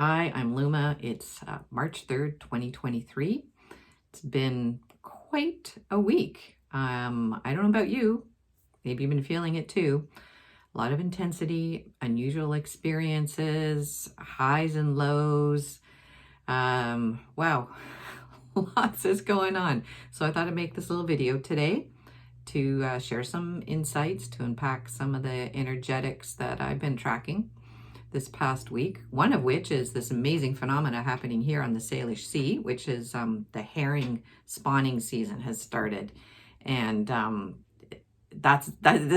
Hi, I'm Luma. It's March 3rd, 2023. It's been quite a week. I don't know about you. Maybe you've been feeling it too. A lot of intensity, unusual experiences, highs and lows. Wow, lots is going on. So I thought I'd make this little video today to share some insights, to unpack some of the energetics that I've been tracking this past week, one of which is this amazing phenomena happening here on the Salish Sea, which is the herring spawning season has started. And this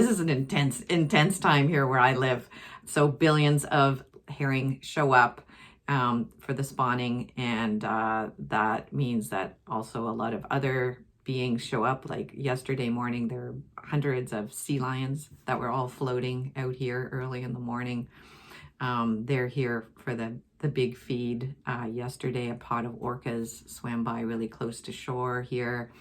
is an intense time here where I live. So billions of herring show up for the spawning, and that means that also a lot of other beings show up. Like yesterday morning, there were hundreds of sea lions that were all floating out here early in the morning. They're here for the big feed. Yesterday, a pod of orcas swam by really close to shore here.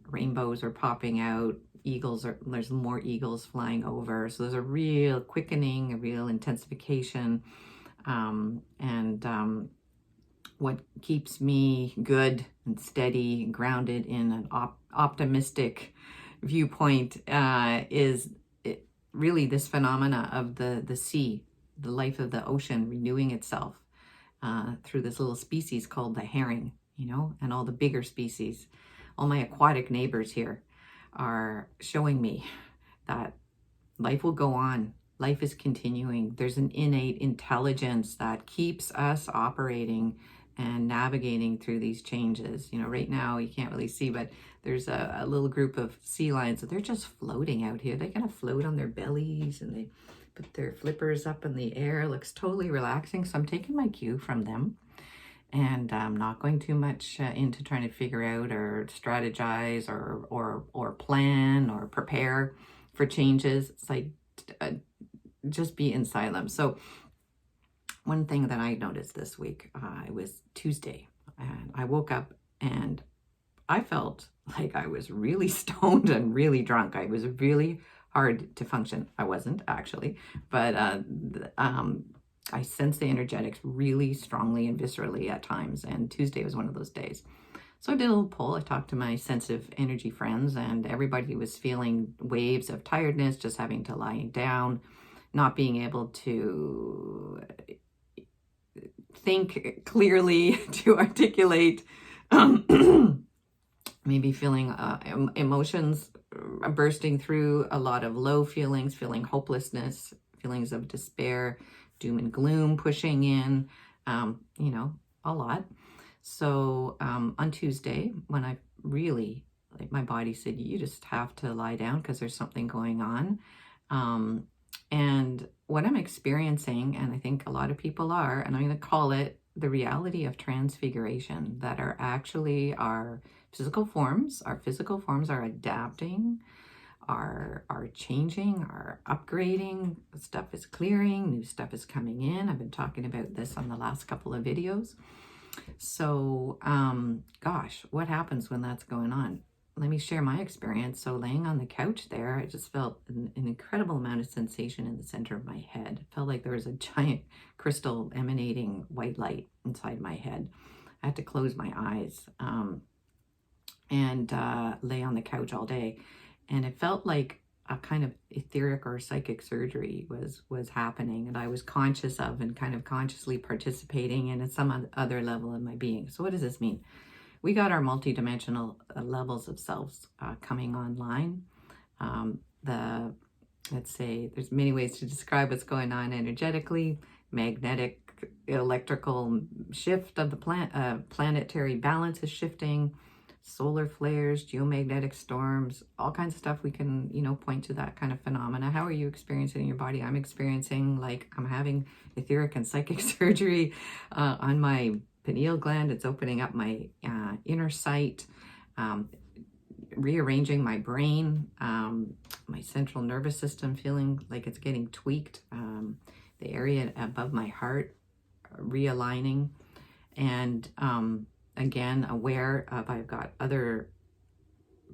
Rainbows are popping out. There's more eagles flying over. So there's a real quickening, a real intensification. What keeps me good and steady and grounded in an optimistic viewpoint is really this phenomena of the sea, the life of the ocean renewing itself through this little species called the herring, and all the bigger species. All my aquatic neighbors here are showing me that life will go on. Life is continuing. There's an innate intelligence that keeps us operating and navigating through these changes. Right now you can't really see, but there's a little group of sea lions that they're just floating out here. They kind of float on their bellies and they put their flippers up in the air. It looks totally relaxing. So I'm taking my cue from them, and I'm not going too much into trying to figure out or strategize or plan or prepare for changes. It's like just be inside them. So one thing that I noticed this week, it was Tuesday, and I woke up and I felt like I was really stoned and really drunk. I was really hard to function. I wasn't actually, but I sensed the energetics really strongly and viscerally at times, and Tuesday was one of those days. So I did a little poll. I talked to my sensitive energy friends, and everybody was feeling waves of tiredness, just having to lie down, not being able to think clearly, to articulate, maybe feeling emotions bursting through, a lot of low feelings, feeling hopelessness, feelings of despair, doom and gloom pushing in, a lot. So on Tuesday, when I really, my body said, you just have to lie down because there's something going on. And what I'm experiencing, and I think a lot of people are, and I'm going to call it the reality of transfiguration, that are actually our physical forms. Our physical forms are adapting, are changing, are upgrading. Stuff is clearing, new stuff is coming in. I've been talking about this on the last couple of videos. So, gosh, what happens when that's going on? Let me share my experience. So laying on the couch there, I just felt an incredible amount of sensation in the center of my head. It felt like there was a giant crystal emanating white light inside my head. I had to close my eyes and lay on the couch all day. And it felt like a kind of etheric or psychic surgery was happening, and I was conscious of and kind of consciously participating in at some other level of my being. So what does this mean? We got our multidimensional levels of selves coming online. Let's say there's many ways to describe what's going on energetically. Magnetic, electrical shift of the planetary balance is shifting. Solar flares, geomagnetic storms, all kinds of stuff. We can, point to that kind of phenomena. How are you experiencing in your body? I'm experiencing like I'm having etheric and psychic surgery on my pineal gland. It's opening up my inner sight, rearranging my brain, my central nervous system feeling like it's getting tweaked, the area above my heart realigning, and again, aware of I've got other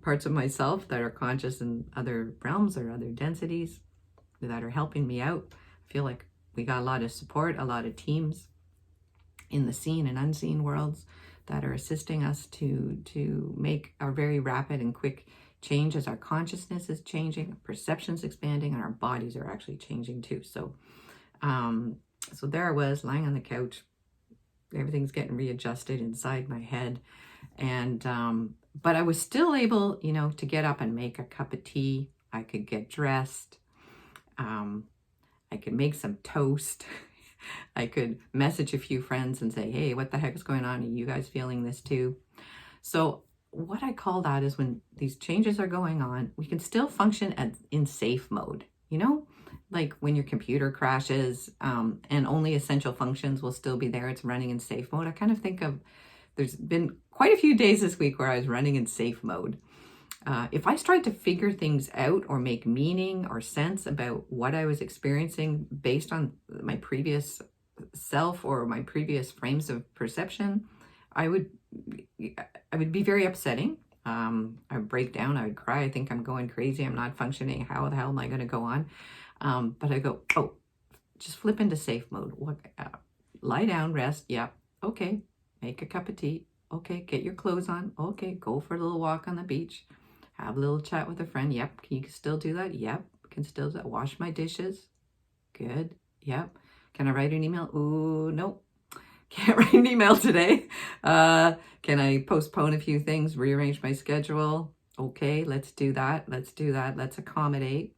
parts of myself that are conscious in other realms or other densities that are helping me out. I feel like we got a lot of support, a lot of teams in the seen and unseen worlds that are assisting us to make our very rapid and quick change as our consciousness is changing, our perception's expanding, and our bodies are actually changing too. So so there I was lying on the couch. Everything's getting readjusted inside my head. And but I was still able, you know, to get up and make a cup of tea. I could get dressed. I could make some toast. I could message a few friends and say, hey, what the heck is going on? Are you guys feeling this too? So what I call that is when these changes are going on, we can still function in safe mode, you know, like when your computer crashes and only essential functions will still be there. It's running in safe mode. I kind of think of, there's been quite a few days this week where I was running in safe mode. If I tried to figure things out or make meaning or sense about what I was experiencing based on my previous self or my previous frames of perception, I would be very upsetting. I would break down. I would cry. I think I'm going crazy. I'm not functioning. How the hell am I going to go on? But I go, oh, just flip into safe mode. Lie down, rest. Yep. Okay. Make a cup of tea. Okay. Get your clothes on. Okay. Go for a little walk on the beach. Have a little chat with a friend. Yep. Can you still do that? Yep. Can still do that. Wash my dishes. Good. Yep. Can I write an email? Ooh, nope. Can't write an email today. Can I postpone a few things? Rearrange my schedule? Okay, let's do that. Let's do that. Let's accommodate.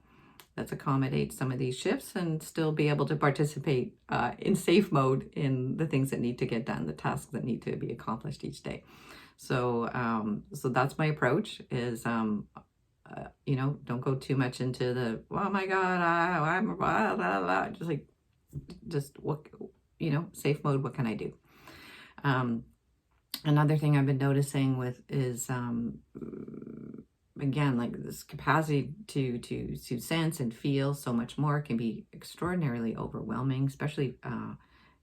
Let's accommodate some of these shifts and still be able to participate in safe mode in the things that need to get done, the tasks that need to be accomplished each day. So, so that's my approach is, you know, don't go too much into the, oh my God, I'm blah, blah, blah. Just what, you know, safe mode. What can I do? Another thing I've been noticing with is, again, like this capacity to sense and feel so much more can be extraordinarily overwhelming, especially,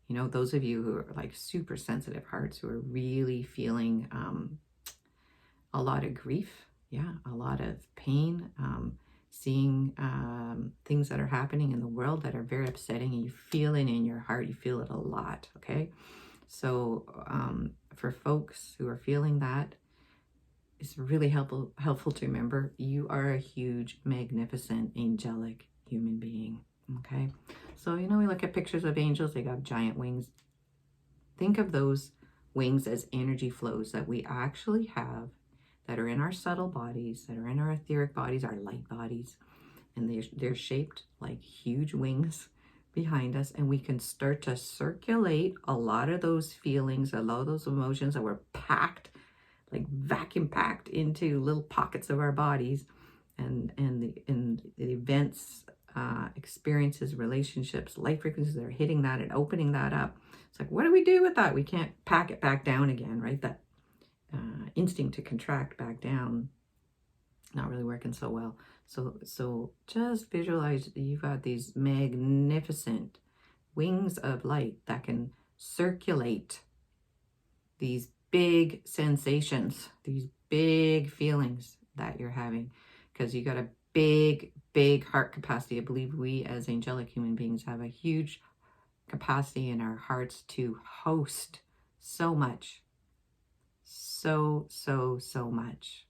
you know, those of you who are like super sensitive hearts who are really feeling a lot of grief, yeah, a lot of pain, seeing things that are happening in the world that are very upsetting, and you feel it in your heart, you feel it a lot, okay? So for folks who are feeling that, it's really helpful to remember you are a huge, magnificent, angelic human being, okay? So, you know, we look at pictures of angels, they got giant wings. Think of those wings as energy flows that we actually have that are in our subtle bodies, that are in our etheric bodies, our light bodies, and they're shaped like huge wings behind us, and we can start to circulate a lot of those feelings, a lot of those emotions that were packed, like vacuum packed into little pockets of our bodies, and the events, experiences, relationships, life frequencies that are hitting that and opening that up. It's like, what do we do with that? We can't pack it back down again, right? That instinct to contract back down, not really working so well. So just visualize that you've got these magnificent wings of light that can circulate these big sensations, these big feelings that you're having, because you got a big heart capacity. I believe we as angelic human beings have a huge capacity in our hearts to host so much, so much.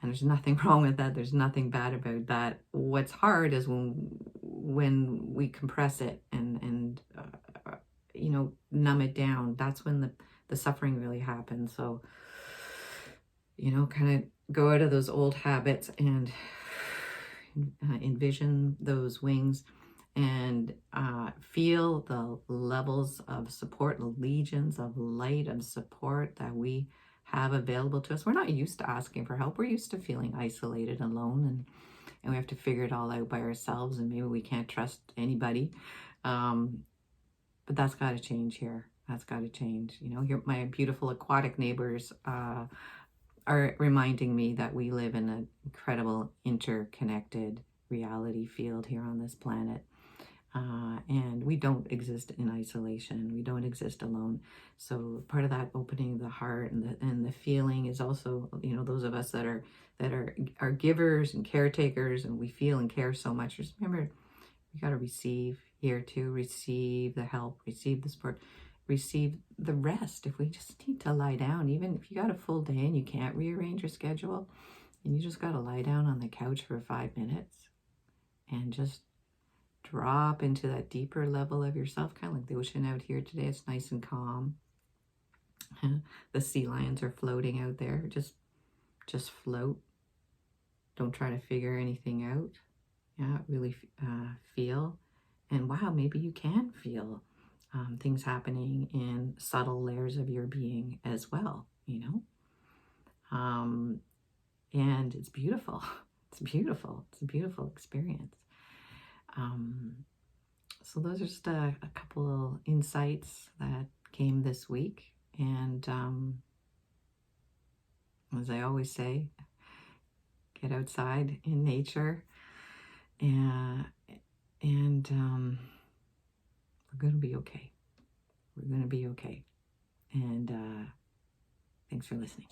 And there's nothing wrong with that. There's nothing bad about that. What's hard is when we compress it and you know, numb it down. That's when the suffering really happens. So, you know, kind of go out of those old habits and envision those wings and feel the levels of support, the legions of light and support that we have available to us. We're not used to asking for help. We're used to feeling isolated, alone, and we have to figure it all out by ourselves, and maybe we can't trust anybody. But that's got to change here. That's got to change. You know, here, my beautiful aquatic neighbors are reminding me that we live in an incredible interconnected reality field here on this planet. And we don't exist in isolation. We don't exist alone. So part of that opening the heart and the feeling is also, you know, those of us that are givers and caretakers, and we feel and care so much. Just remember, we got to receive here too. Receive the help, receive the support. receive the rest. If we just need to lie down, even if you got a full day and you can't rearrange your schedule, and you just got to lie down on the couch for 5 minutes and just drop into that deeper level of yourself, kind of like the ocean out here today. It's nice and calm. The sea lions are floating out there. Just float. Don't try to figure anything out. Yeah, really feel. And wow, maybe you can feel things happening in subtle layers of your being as well, you know? And it's beautiful. It's beautiful. It's a beautiful experience. So those are just a couple insights that came this week. And as I always say, get outside in nature, and we're going to be okay. We're going to be okay. And thanks for listening.